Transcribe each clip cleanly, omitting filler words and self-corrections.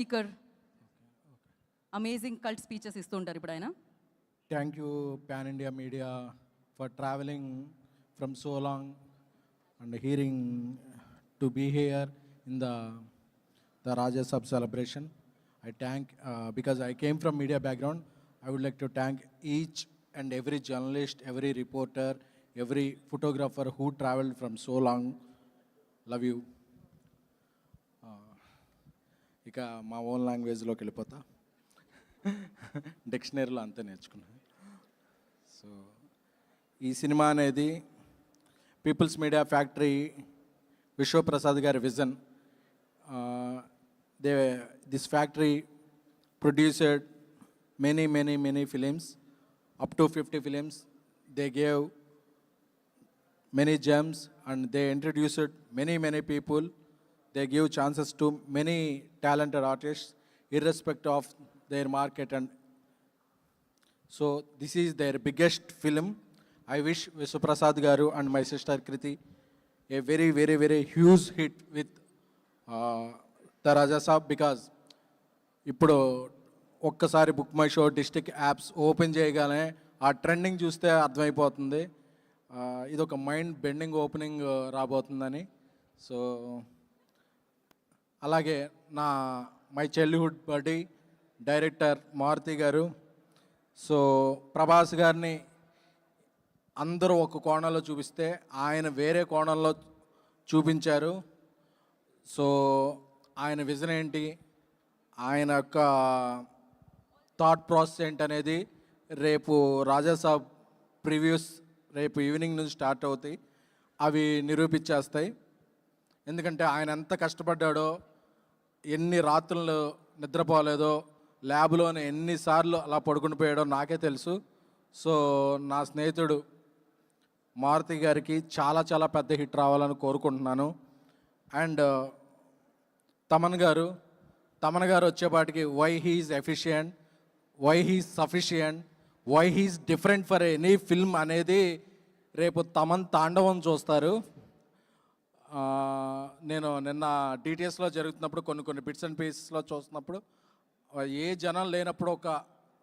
Speaker amazing cult speeches ఇస్తూ ఉంటారు ఇప్పుడు ఆయన. Thank you, Pan India Media, for traveling from so long and hearing to be here in the Rajya Sab celebration. I thank, because I came from media background, I would like to thank each and every journalist, every reporter, every photographer who traveled from so long. Love you. ఇక మా own లాంగ్వేజ్లోకి వెళ్ళిపోతా. డిక్షనరీలో అంతా నేర్చుకున్నాను. So ఈ cinema అనేది peoples media factory Vishwaprasad గారి vision. This factory produced many films, up to 50 films. They gave many gems and they introduced many people. They give chances to many talented artists irrespective of their market, and so this is their biggest film. I wish Visuprasad Garu and my sister Kriti a very huge hit with the Raja Saab, because ఇప్పుడు ఒక్కసారి book my show district apps open చేయగానే ఆ trending చూస్తే అర్థమైపోతుంది ఇది ఒక mind bending opening రాబోతుందని. So అలాగే మై చైల్డ్హుడ్ బడ్డీ డైరెక్టర్ మారుతి గారు. సో ప్రభాస్ గారిని అందరూ ఒక కోణంలో చూపిస్తే ఆయన వేరే కోణంలో చూపించారు. సో ఆయన విజన్ ఏంటి, ఆయన యొక్క థాట్ ప్రాసెస్ ఏంటనేది రేపు రాజాసాబ్ ప్రివ్యూస్ రేపు ఈవినింగ్ నుంచి స్టార్ట్ అవుతాయి, అవి నిరూపించేస్తాయి. ఎందుకంటే ఆయన ఎంత కష్టపడ్డాడో, ఎన్ని రాత్రులు నిద్రపోలేదో, ల్యాబ్లోనే ఎన్నిసార్లు అలా పడుకుని పోయాడో నాకే తెలుసు. సో నా స్నేహితుడు మారుతి గారికి చాలా పెద్ద హిట్ రావాలని కోరుకుంటున్నాను. అండ్ తమన్ గారు వచ్చేపాటికి why he is efficient, why he is sufficient, why he is different for any film అనేది రేపు తమన్ తాండవం చూస్తారు. నేను నిన్న డిటిఎస్లో జరుగుతున్నప్పుడు కొన్ని బిట్స్ అండ్ పీసెస్లో చూస్తున్నప్పుడు ఏ జనం లేనప్పుడు ఒక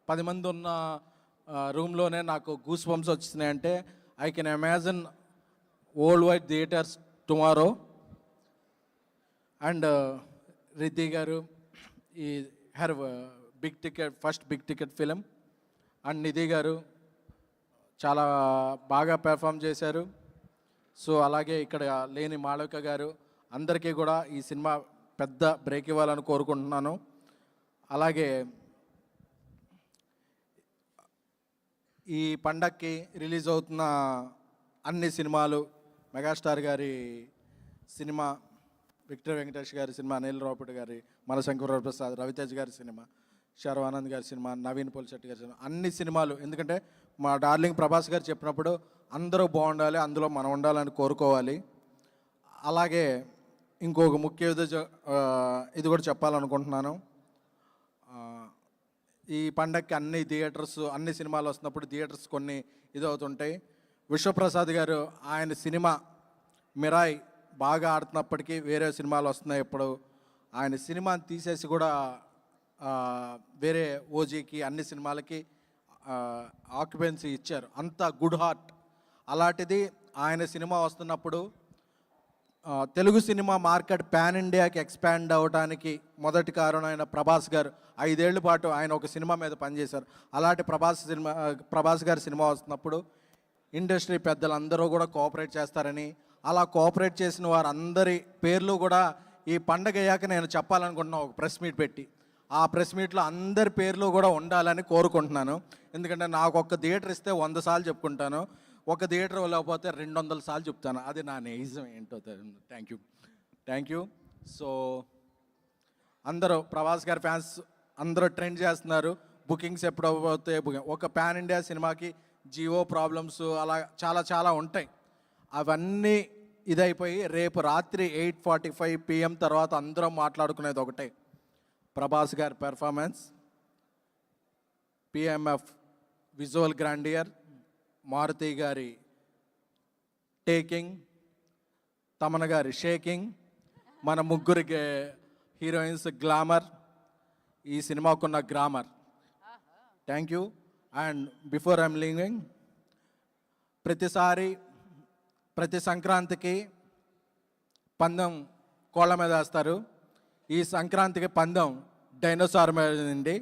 10 మంది ఉన్న రూమ్లోనే నాకు గూస్ బంప్స్ వచ్చినాయంటే I can imagine world wide theatres tomorrow. And Riddhi garu ఈ her first big ticket film. And Nidhi garu చాలా బాగా పెర్ఫామ్ చేశారు. సో అలాగే ఇక్కడ లేని మాళవిక గారు, అందరికీ కూడా ఈ సినిమా పెద్ద బ్రేక్ ఇవ్వాలని కోరుకుంటున్నాను. అలాగే ఈ పండక్కి రిలీజ్ అవుతున్న అన్ని సినిమాలు, మెగాస్టార్ గారి సినిమా, విక్టర్ వెంకటేష్ గారి సినిమా, అనిల్ రావుపూడి గారి, మనశంకర ప్రసాద్, రవితేజ్ గారి సినిమా, శర్వానంద్ గారి సినిమా, నవీన్ పోలిశెట్టి గారి సినిమా, అన్ని సినిమాలు. ఎందుకంటే మా డార్లింగ్ ప్రభాస్ గారు చెప్పినప్పుడు అందరూ బాగుండాలి, అందులో మనం ఉండాలని కోరుకోవాలి. అలాగే ఇంకొక ముఖ్య ఇది కూడా చెప్పాలనుకుంటున్నాను. ఈ పండగకి అన్ని సినిమాలు వస్తున్నప్పుడు థియేటర్స్ కొన్ని ఇదవుతుంటాయి. విశ్వప్రసాద్ గారు ఆయన సినిమా మిరాయ్ బాగా ఆడుతున్నప్పటికీ వేరే సినిమాలు వస్తున్నాయి. ఇప్పుడు ఆయన సినిమాని తీసేసి కూడా వేరే ఓజీకి అన్ని సినిమాలకి ఆక్యుపెన్సీ ఇచ్చారు. అంత గుడ్ హార్ట్. అలాంటిది ఆయన సినిమా వస్తున్నప్పుడు తెలుగు సినిమా మార్కెట్ పాన్ ఇండియాకి ఎక్స్పాండ్ అవ్వడానికి మొదటి కారణమైన ప్రభాస్ గారు. 5 ఏళ్ల పాటు ఆయన ఒక సినిమా మీద పనిచేశారు. అలాంటి ప్రభాస్ గారి సినిమా వస్తున్నప్పుడు ఇండస్ట్రీ పెద్దలందరూ కూడా కోఆపరేట్ చేస్తారని, అలా కోఆపరేట్ చేసిన వారందరి పేర్లు కూడా ఈ పండగ అయ్యాక నేను చెప్పాలనుకుంటున్నా ఒక ప్రెస్ మీట్ పెట్టి. ఆ ప్రెస్ మీట్లో అందరి పేర్లు కూడా ఉండాలని కోరుకుంటున్నాను. ఎందుకంటే నాకు ఒక థియేటర్ ఇస్తే 100 సార్లు చెప్పుకుంటాను, ఒక థియేటర్ లేకపోతే 200 సార్లు చెప్తాను. అది నా నైజం ఏంటో. Thank you. సో అందరూ ప్రభాస్ గారి ఫ్యాన్స్ అందరూ ట్రెండ్ చేస్తున్నారు, బుకింగ్స్ ఎప్పుడు అవుతాయి. ఒక పాన్ ఇండియా సినిమాకి జియో ప్రాబ్లమ్స్ అలా చాలా ఉంటాయి. అవన్నీ ఇదైపోయి రేపు రాత్రి 8:45 PM తర్వాత అందరం మాట్లాడుకునేది ఒకటే, ప్రభాస్ గారి performance, PMF visual grandeur, Maruthi గారి టేకింగ్, తమన్ గారి షేకింగ్, మన ముగ్గురికి హీరోయిన్స్ గ్లామర్, ఈ సినిమాకున్న grammar. Thank you. And before I'm leaving, ప్రతి సంక్రాంతికి పందెం కోళ్ళ మీద వేస్తారు. ఈ సంక్రాంతికి పందెం డైనోసార్ మీద ఉంది.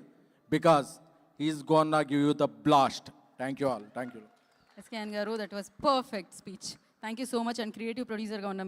Because he's gonna give you the blast. Thank you all. Thank you. SKN garu, that was perfect speech. Thank you so much. And creative ప్రొడ్యూసర్గా ఉన్న